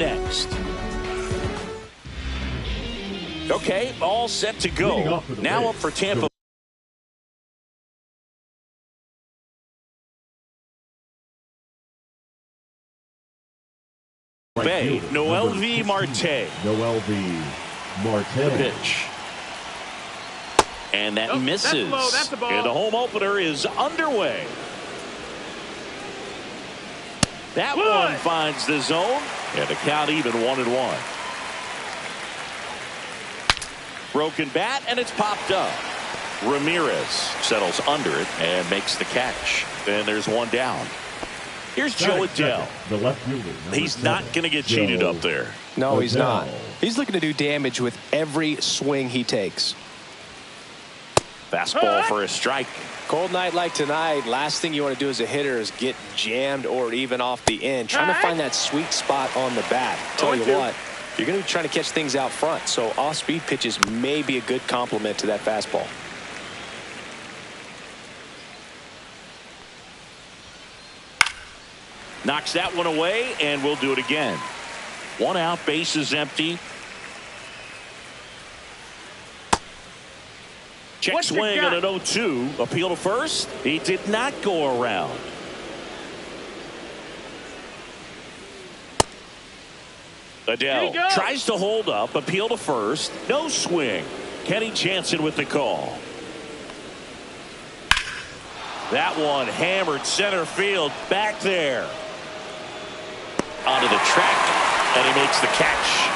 next. Okay, all set to go. Now up for Tampa. Bay, Noel V. Marte. Noel V. Marte. Pitch. And that misses. That's the ball. And the home opener is underway. That one finds the zone. And the count even 1-1. Broken bat, and it's popped up. Ramirez settles under it and makes the catch. And there's one down. Here's Joe Adele. The left fielder. He's not going to get cheated up there. No, he's not. He's looking to do damage with every swing he takes. Fastball for a strike. Cold night like tonight, last thing you want to do as a hitter is get jammed or even off the end. Trying to find that sweet spot on the bat. Tell you what, you're going to be trying to catch things out front, so off-speed pitches may be a good complement to that fastball. Knocks that one away, and we'll do it again. One out, base is empty. Check swing on an 0-2. Appeal to first. He did not go around. Adele tries to hold up. Appeal to first. No swing. Kenny Jansen with the call. That one hammered center field. Back there. Onto the track, and he makes the catch.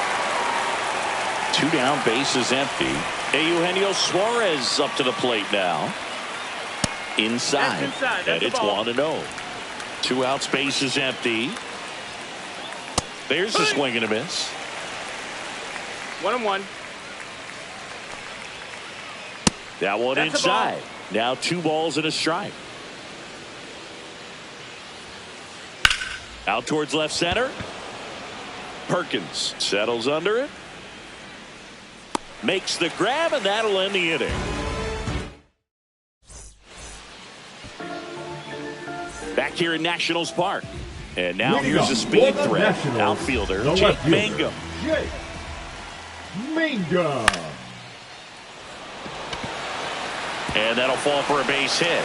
2 down, base is empty. Eugenio Suarez up to the plate now. Inside, and it's 1-0. 2 outs, base is empty. There's a swing and a miss. 1-1. That one inside. Now 2 balls and a strike. Out towards left center. Perkins settles under it. Makes the grab, and that'll end the inning. Back here in Nationals Park. And now here's a speed threat. Outfielder Jake Mangum. Jake Mangum. And that'll fall for a base hit.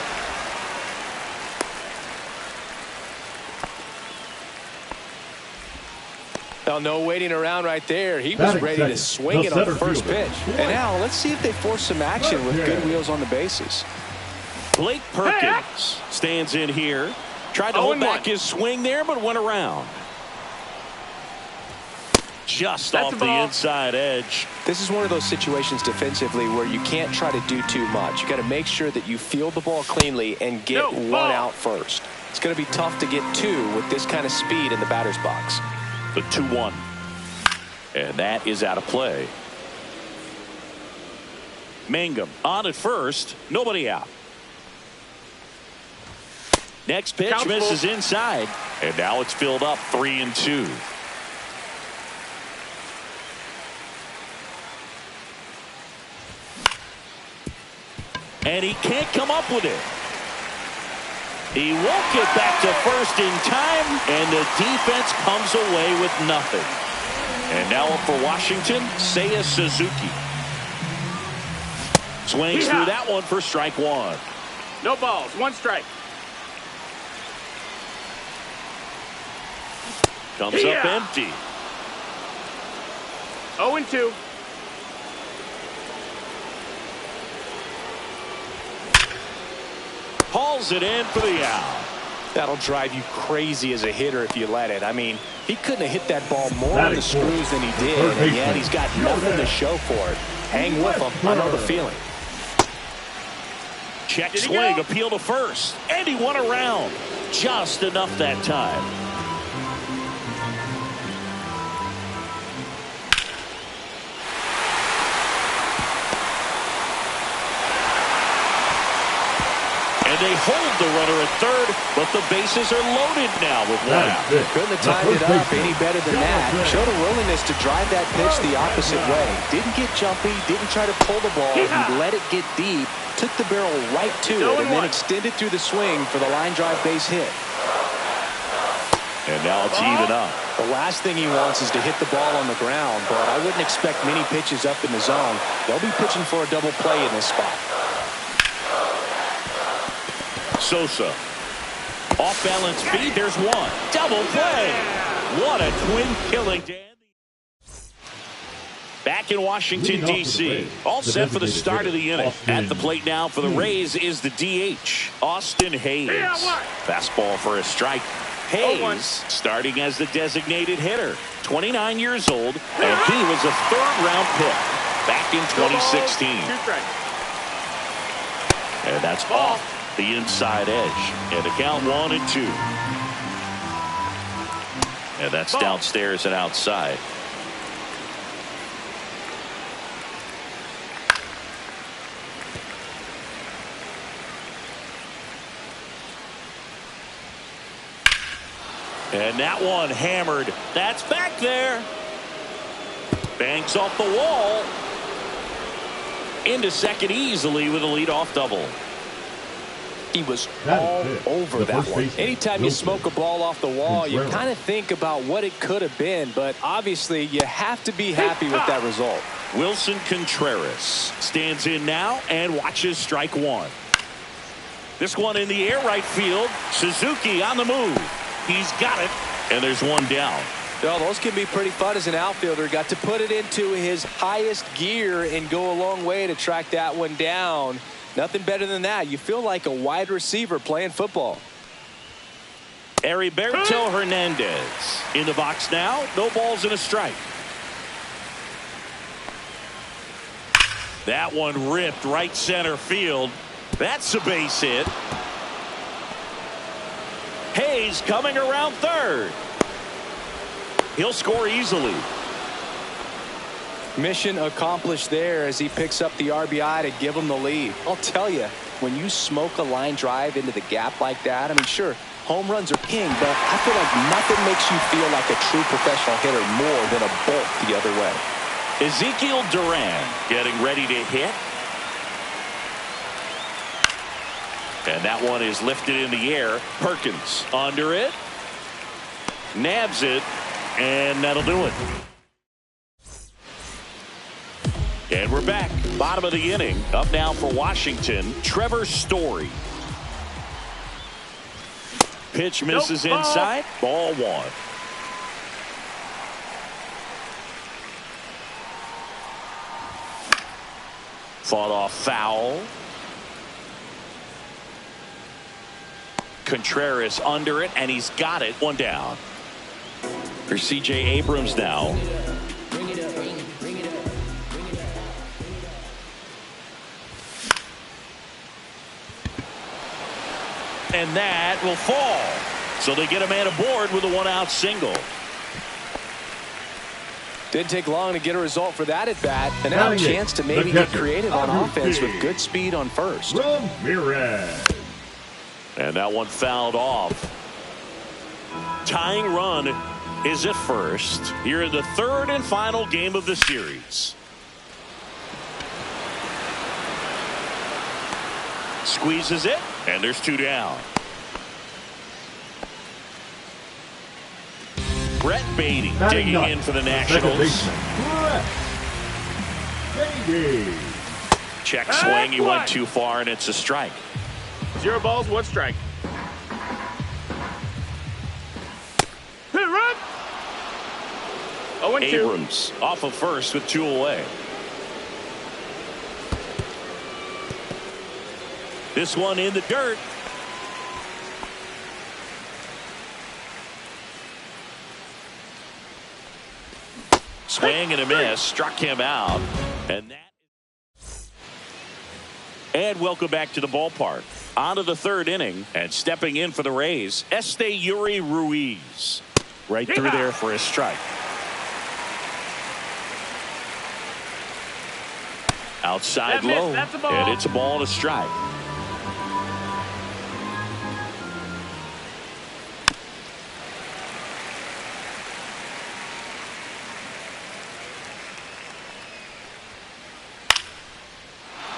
Well, no waiting around right there. He was ready to swing it on the first pitch. And now let's see if they force some action with good wheels on the bases. Blake Perkins stands in here. Tried to hold back his swing there, but went around. Just off the inside edge. This is one of those situations defensively where you can't try to do too much. You got to make sure that you field the ball cleanly and get one out first. It's going to be tough to get 2 with this kind of speed in the batter's box. The 2-1. And that is out of play. Mangum on at first. Nobody out. Next pitch misses inside. And now it's filled up 3-2. And he can't come up with it. He won't get back to first in time, and the defense comes away with nothing. And now up for Washington, Seiya Suzuki. Swings through that one for strike 1. No balls, 1 strike. Comes up empty. 0-2. Hauls it in for the out. That'll drive you crazy as a hitter if you let it. I mean, he couldn't have hit that ball more on the screws than he did, and yet he's got nothing to show for it. Hang with him. I know the feeling. Check swing, appeal to first, and he went around. Just enough that time. They hold the runner at third, but the bases are loaded now with 1 out. Couldn't have timed it up any better than that. Showed a willingness to drive that pitch the opposite way. Didn't get jumpy, didn't try to pull the ball. He let it get deep, took the barrel right to it, and then extended through the swing for the line drive base hit. And now it's even up. The last thing he wants is to hit the ball on the ground, but I wouldn't expect many pitches up in the zone. They'll be pitching for a double play in this spot. Sosa. Off balance feed. There's one. Double play. What a twin killing. Back in Washington, D.C. All set for the start of the inning. At the plate now for the Rays is the DH, Austin Hayes. Fastball for a strike. Hayes starting as the designated hitter. 29 years old, and he was a third-round pick back in 2016. And that's off the inside edge. And the count 1-2. And that's downstairs and outside. And that one hammered. That's back there. Bangs off the wall. Into second easily with a leadoff double. He was all over that one. Anytime you smoke a ball off the wall, you kind of think about what it could have been, but obviously you have to be happy with that result. Wilson Contreras stands in now and watches strike one. This one in the air right field. Suzuki on the move. He's got it, and there's one down. Well, those can be pretty fun as an outfielder. Got to put it into his highest gear and go a long way to track that one down. Nothing better than that. You feel like a wide receiver playing football. Heriberto Hernandez in the box now. No balls and a strike. That one ripped right center field. That's a base hit. Hayes coming around third. He'll score easily. Mission accomplished there as he picks up the RBI to give him the lead. I'll tell you, when you smoke a line drive into the gap like that, I mean, sure, home runs are king, but I feel like nothing makes you feel like a true professional hitter more than a bolt the other way. Ezekiel Duran getting ready to hit. And that one is lifted in the air. Perkins under it. Nabs it. And that'll do it. And we're back. Bottom of the inning. Up now for Washington, Trevor Story. Pitch misses inside. Ball one. Fought off foul. Contreras under it, and he's got it. One down. For C.J. Abrams now. And that will fall. So they get a man aboard with a one-out single. Didn't take long to get a result for that at bat. And now a chance to maybe get creative on offense with good speed on first. Ramirez. And that one fouled off. Tying run is at first. Here in the third and final game of the series. Squeezes it, and there's two down. Brett Beatty digging in for the Nationals. Check swing, he went too far, and it's a strike. 0 balls, 1 strike. Hit run. 0-2. Abrams off of first with 2 away. This one in the dirt. Swing and a miss, struck him out, and welcome back to the ballpark. On to the third inning, and stepping in for the Rays, Esteury Ruiz. Right through there for a strike. Outside low, and it's a ball and a strike.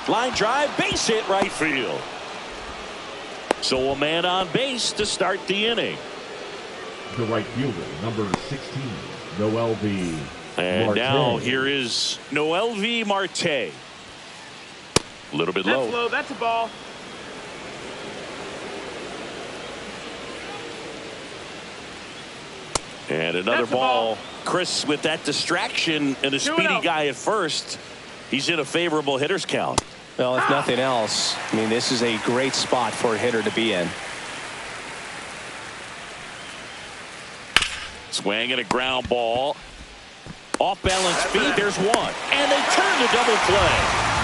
Line drive, base hit right field. So a man on base to start the inning. The right fielder, number 16, Noel V. And Marte. now here is Noel V. Marte. A little bit That's low. low. That's a ball. And another That's a ball. ball. Chris, with that distraction and a 2-0. speedy guy at first, he's in a favorable hitter's count. Well, if nothing else, I mean, this is a great spot for a hitter to be in. Swing and a ground ball. Off balance speed. There's one. And they turn to double play.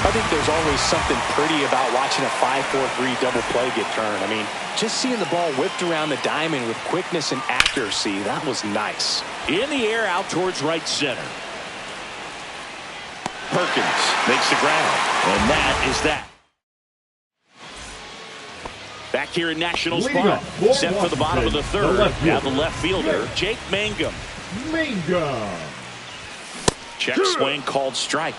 I think there's always something pretty about watching a 5-4-3 double play get turned. I mean, just seeing the ball whipped around the diamond with quickness and accuracy, that was nice. In the air out towards right center. Perkins makes the ground. And that is that. Back here in Nationals Lead Park. up, Set for the bottom of the third. left Now fielder. the left fielder, Jake Mangum. Minga. Check swing called strike.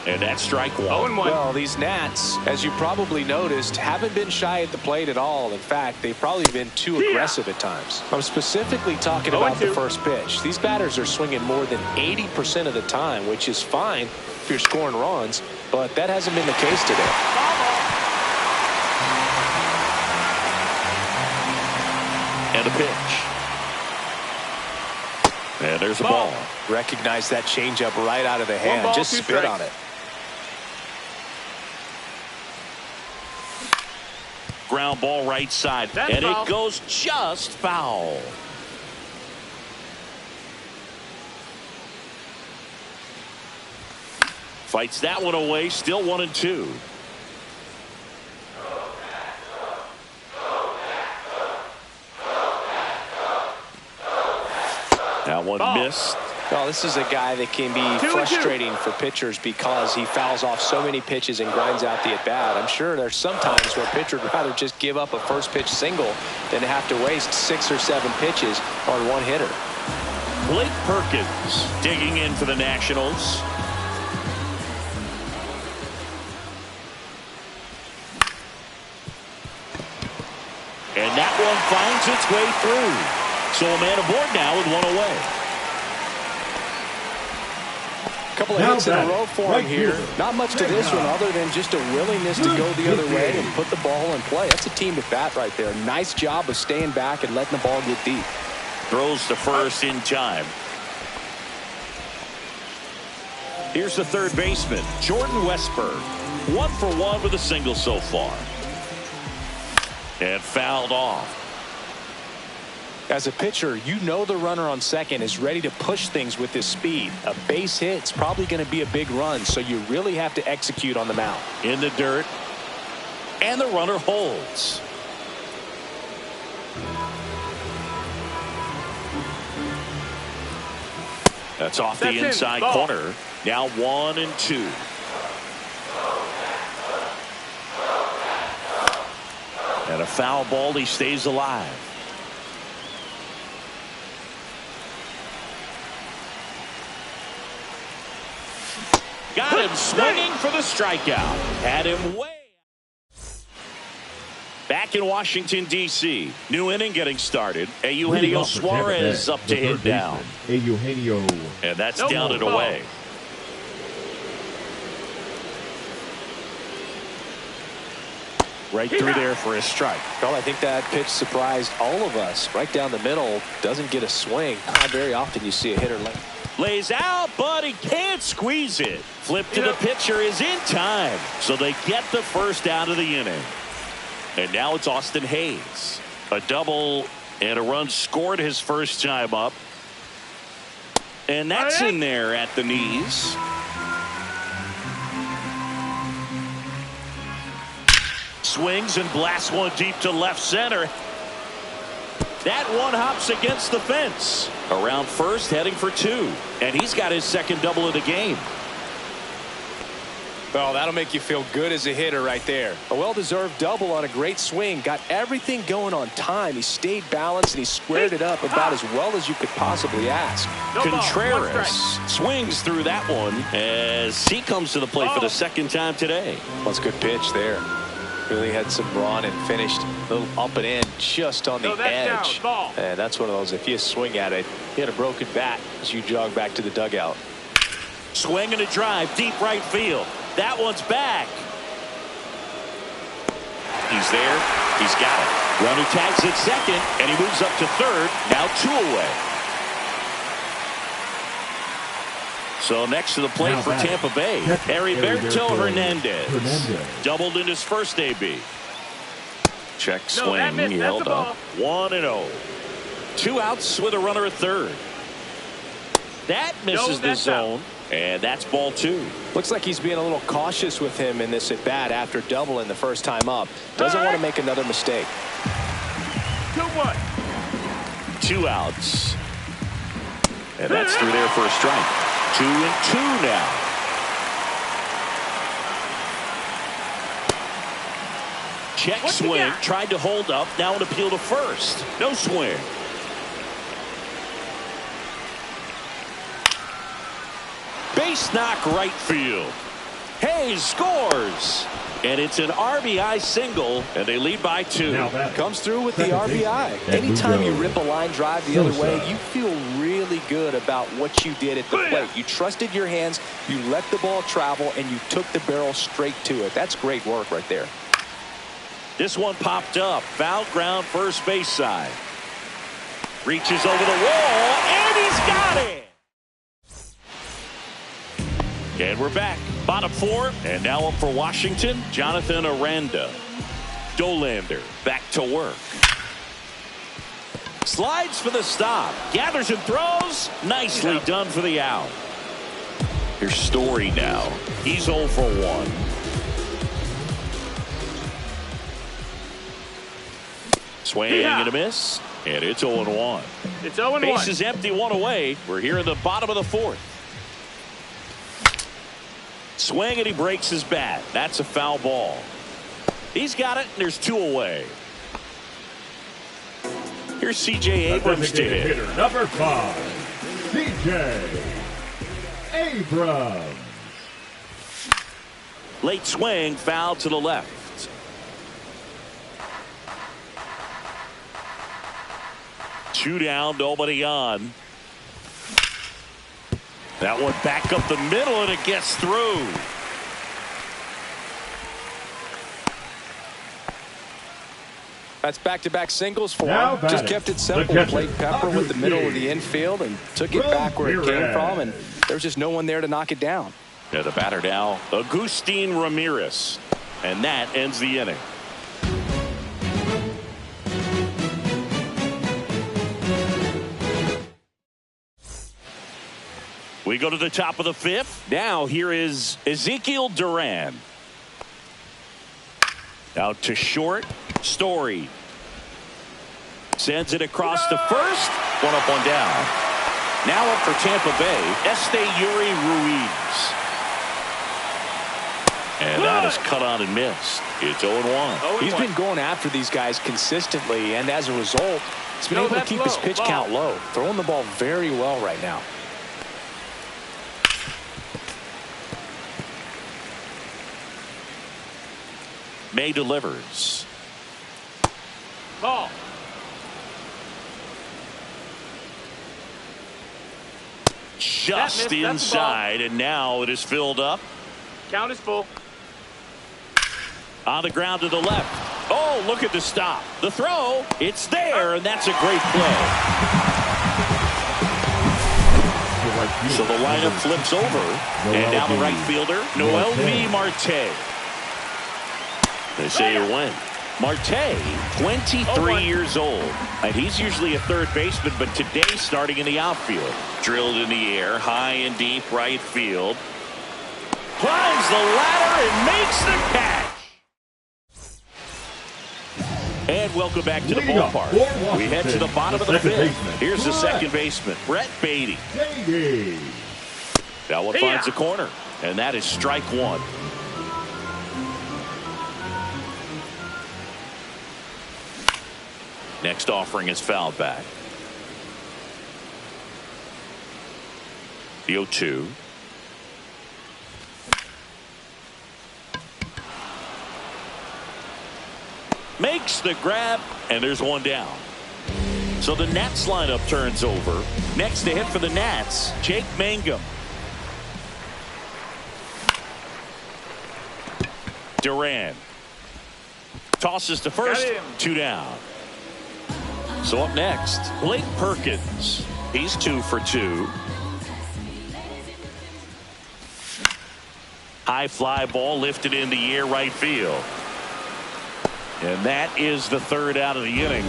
And that's strike one. 0-1. Well, these Nats, as you probably noticed, haven't been shy at the plate at all. In fact, they've probably been too aggressive at times. I'm specifically talking about the 0-2. first pitch. These batters are swinging more than 80% of the time, which is fine if you're scoring runs, but that hasn't been the case today. And a pitch. And there's a ball. Recognize that changeup right out of the hand. ball, Just 2 spit strikes. on it. Ground ball right side. That's and foul. it goes just foul. Fights that one away. Still 1-2. That one missed. Well, this is a guy that can be 2-2. frustrating for pitchers because he fouls off so many pitches and grinds out the at-bat. I'm sure there's some times where a pitcher would rather just give up a first pitch single than have to waste 6 or 7 pitches on one hitter. Blake Perkins digging in for the Nationals. And that one finds its way through. So a man aboard now with one away. Couple of Now hits in a batting, row for right him here. fielder, Not much to this one other than just a willingness to go the other way and put the ball in play. That's a team at bat right there. Nice job of staying back and letting the ball get deep. Throws to first in time. Here's the third baseman, Jordan Westburg. 1 for 1 with a single so far. And fouled off. As a pitcher, you know the runner on second is ready to push things with his speed. A base hit's probably going to be a big run, so you really have to execute on the mound. In the dirt. And the runner holds. That's off That's the in. inside Ball. corner. Now 1-2. And a foul ball. He stays alive. Got him swinging for the strikeout. Had him way. Back in Washington, D.C. New inning getting started. Eugenio Suarez up to hit down. Eugenio. And that's No down and ball. away. Right through there for a strike. Well, I think that pitch surprised all of us. Right down the middle, doesn't get a swing. Not very often you see a hitter like. Lays out, but he can't squeeze it. Flip to the pitcher is in time. So they get the first out of the inning. And now it's Austin Hayes. A double and a run scored his first time up. And that's in there at the knees. Swings and blasts one deep to left center. That one hops against the fence. Around first, heading for 2. And he's got his second double of the game. Well, that'll make you feel good as a hitter right there. A well-deserved double on a great swing. Got everything going on time. He stayed balanced and he squared it up about as well as you could possibly ask. No ball, 1 Contreras strike. swings through that one as he comes to the plate for the second time today. That's a good pitch there. Really had some brawn and finished a little up and in just on the edge. Down, ball. And that's one of those, if you swing at it, you hit a broken bat as you jog back to the dugout. Swing and a drive, deep right field. That one's back. He's there. He's got it. Runner tags at second, and he moves up to third. Now 2 away. So next to the plate Now for back. Tampa Bay, Heriberto Hernandez. Doubled in his first AB. Check swing. that missed. He That's held a up. 1-0. 2 outs with a runner at third. That misses the that's zone. And that's ball 2. Looks like he's being a little cautious with him in this at bat after doubling the first time up. Doesn't want to make another mistake. 2-1. 2 outs. And that's through there for a strike. 2-2 now. Check What's he swing. got? Tried to hold up. Now an appeal to first. No swing. Base knock right field. Hayes scores. And it's an RBI single, and they lead by 2. Now back. Comes through with the Second RBI. baseman, Anytime you Lugo. rip a line drive the other Sosa. way, you feel really good about what you did at the plate. You trusted your hands, you let the ball travel, and you took the barrel straight to it. That's great work right there. This one popped up. Foul ground, first base side. Reaches over the wall, and he's got it. And we're back. Bottom 4, and now up for Washington, Jonathan Aranda. Dolander back to work. Slides for the stop. Gathers and throws. Nicely done for the out. Here's Story now. He's 0 for 1. Swing and a miss. And it's 0-1. It's 0-1. Base is empty, 1 away. We're here in the bottom of the 4th. Swing and he breaks his bat. That's a foul ball. He's got it, and there's 2 away. Here's C.J. Abrams to hit. Hitter number 5, C.J. Abrams. Late swing, foul to the left. Two down, nobody on. That one back up the middle, and it gets through. That's back-to-back singles for Now him. Just batting, kept it the simple. catcher, Played Pepper with the middle of the infield and took it back where it came from, and there was just no one there to knock it down. Yeah, the batter now, Agustin Ramirez. And that ends the inning. We go to the top of the 5th. Now here is Ezekiel Duran. Out to short. Story. Sends it across to first. One up, one down. Now up for Tampa Bay, Esteury Ruiz. And that is cut on and missed. It's 0-1. He's been going after these guys consistently, and as a result, he's been able to keep his pitch count low. Throwing the ball very well right now. May delivers. Ball. Just That's the ball. inside, and now it is filled up. Count is full. On the ground to the left. Oh, look at the stop. The throw, it's there, and that's a great play. So the lineup flips over, and now the right fielder, Noel V. Marte. They say you win. Marte, 23 years old, and he's usually a third baseman, but today starting in the outfield. Drilled in the air, high and deep right field. Climbs the ladder and makes the catch. And welcome back to the ballpark. We head to the bottom of the 5th. Here's the second baseman, Brett Beatty. That one finds the corner, and that is strike 1. Next offering is fouled back. The 0-2. makes the grab, and there's one down. So the Nats lineup turns over. Next to hit for the Nats, Jake Mangum. Duran tosses to first, 2 down. So up next, Blake Perkins. He's 2 for 2. High fly ball lifted in the air right field. And that is the 3rd out of the inning.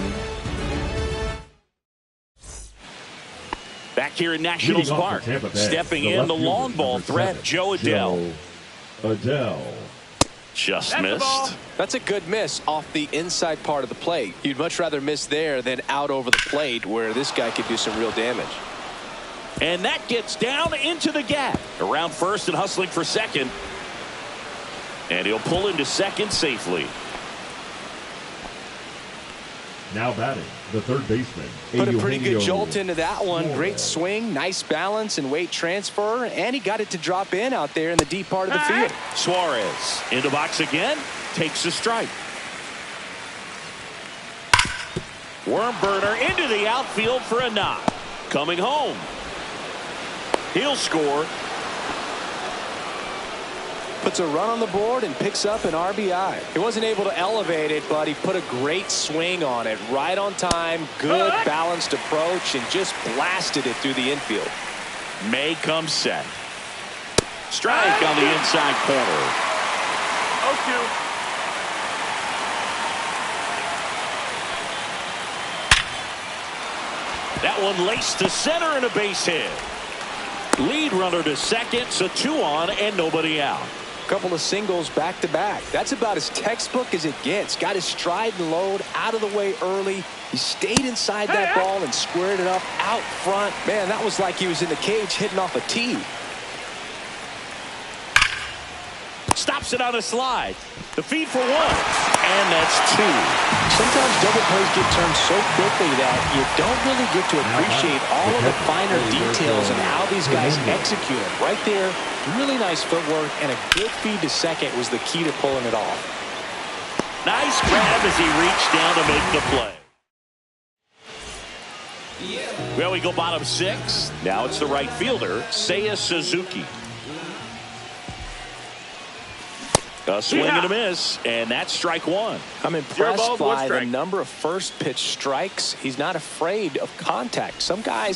Back here in Nationals Park, stepping in the long ball threat, Joe Adell. Just missed. That's a good miss off the inside part of the plate. You'd much rather miss there than out over the plate where this guy could do some real damage. And that gets down into the gap. Around first and hustling for second. And he'll pull into second safely. Now batting, the 3rd baseman. Put a pretty good jolt into that one. Great swing, nice balance and weight transfer, and he got it to drop in out there in the deep part of the field. Suarez in the box again, takes a strike. Worm burner into the outfield for a knock. Coming home. He'll score. Puts a run on the board and picks up an RBI. He wasn't able to elevate it, but he put a great swing on it. Right on time, good balanced approach, and just blasted it through the infield. May comes set. Strike on the inside corner. 0-2. That one laced to center and a base hit. Lead runner to second, so 2 on and nobody out. Couple of singles back to back. That's about as textbook as it gets. Got his stride and load out of the way early. He stayed inside that ball and squared it up out front. Man, that was like he was in the cage hitting off a tee. Stops it on a slide. The feed for 1. And that's 2. Sometimes double plays get turned so quickly that you don't really get to appreciate all of the finer details and how these guys execute it. Right there, really nice footwork, and a good feed to second was the key to pulling it off. Nice grab as he reached down to make the play. Well, we go bottom 6. Now it's the right fielder, Seiya Suzuki. A swing and a miss, and that's strike 1. I'm impressed by the number of first pitch strikes. He's not afraid of contact. Some guys,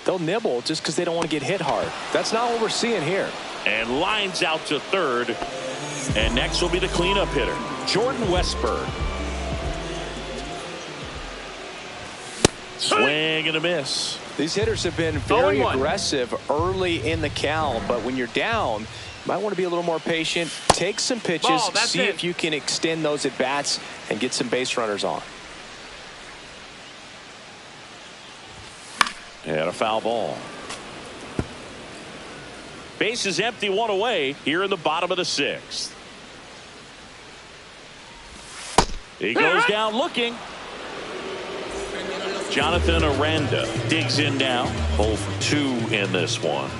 they'll nibble just because they don't want to get hit hard. That's not what we're seeing here. And lines out to third. And next will be the cleanup hitter, Jordan Westburg. Swing and a miss. These hitters have been very aggressive early in the count, but when you're down, you might want to be a little more patient. Take some pitches, see if you can extend those at bats and get some base runners on. And a foul ball. Base is empty, 1 away here in the bottom of the 6th. He goes down looking. Jonathan Aranda digs in now. 0 for 2 in this one.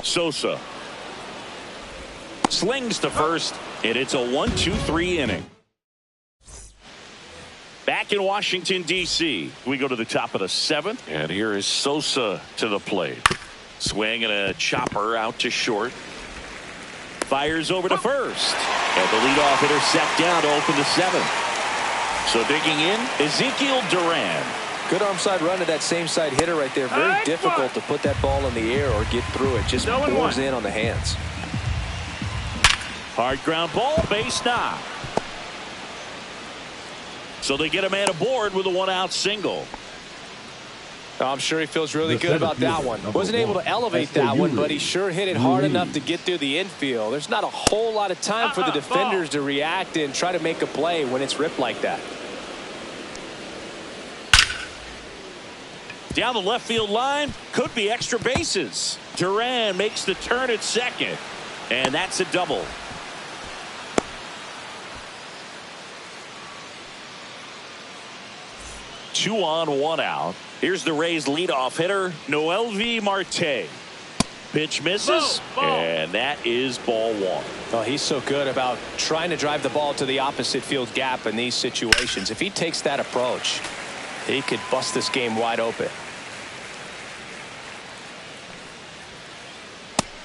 Sosa slings to first, and it's a 1-2-3 inning. Back in Washington, D.C., we go to the top of the 7th, and here is Sosa to the plate. Swing and a chopper out to short. Fires over to first, and the leadoff hitter set down to open the 7th. So digging in, Ezekiel Duran. Good arm side run to that same side hitter right there. Very difficult to put that ball in the air or get through it. Just pours in on the hands. Hard ground ball, base knock. So they get a man aboard with a 1-out single. I'm sure he feels really good about that one. Wasn't able to elevate that one, but he sure hit it hard enough to get through the infield. There's not a whole lot of time for the defenders to react and try to make a play when it's ripped like that. Down the left field line, could be extra bases. Duran makes the turn at second, and that's a double. Two on, 1 out. Here's the Rays leadoff hitter, Noelvi Marte. Pitch misses, Ball. and that is ball one. Oh, he's so good about trying to drive the ball to the opposite field gap in these situations. If he takes that approach, he could bust this game wide open.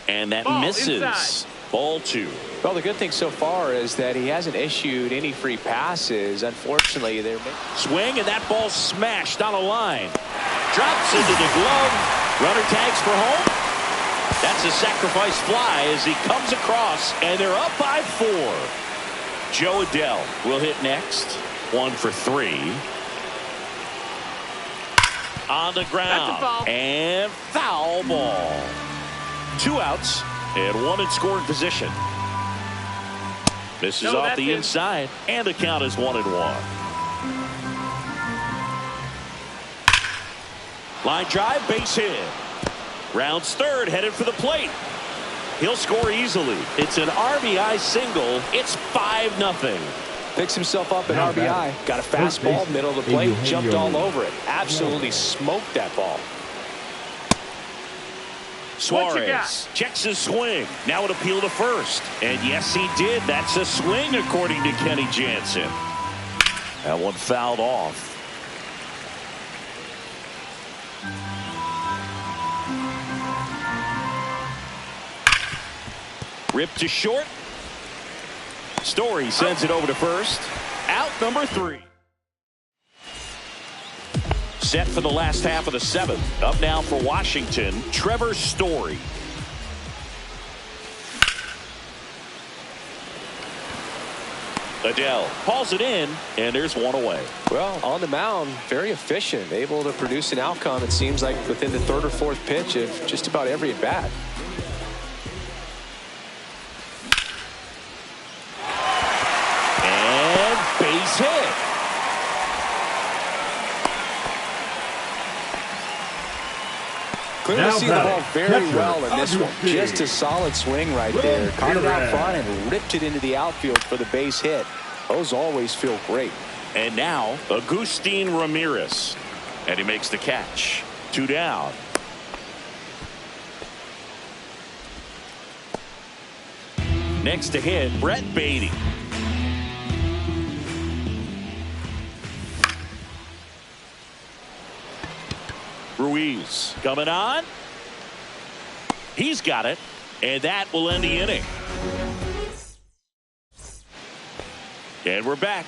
And that Ball misses. inside. Ball two. Well, the good thing so far is that he hasn't issued any free passes. Unfortunately, they're Swing, and that ball smashed on a line. Drops into the glove. Runner tags for home. That's a sacrifice fly as he comes across, and they're up by 4. Joe Adell will hit next. 1 for 3. On the ground. Foul. And foul ball. 2 outs and 1 in scoring position. Misses No, off the that's it. inside, and the count is 1-1. Line drive, base hit. Rounds third, headed for the plate. He'll score easily. It's an RBI single. It's 5-0. picks himself up at Now RBI. Got a fastball, middle of the plate, jumped all over it. Absolutely smoked that ball. Suarez checks his swing. Now an appeal to first. And yes, he did. That's a swing, according to Kenny Jansen. That one fouled off. Ripped to short. Story sends it over to first. Out number 3. Set for the last half of the 7th. Up now for Washington, Trevor Story. Adell hauls it in, and there's one away. Well, on the mound, very efficient, able to produce an outcome, it seems like, within the 3rd or 4th pitch of just about every at bat. And base hit. Clearly see the ball very well in this one. Just a solid swing right there. Caught it out front and ripped it into the outfield for the base hit. Those always feel great. And now, Agustin Ramirez. And he makes the catch. 2 down. Next to hit, Brett Beatty. Ruiz coming on. He's got it, and that will end the inning. And we're back.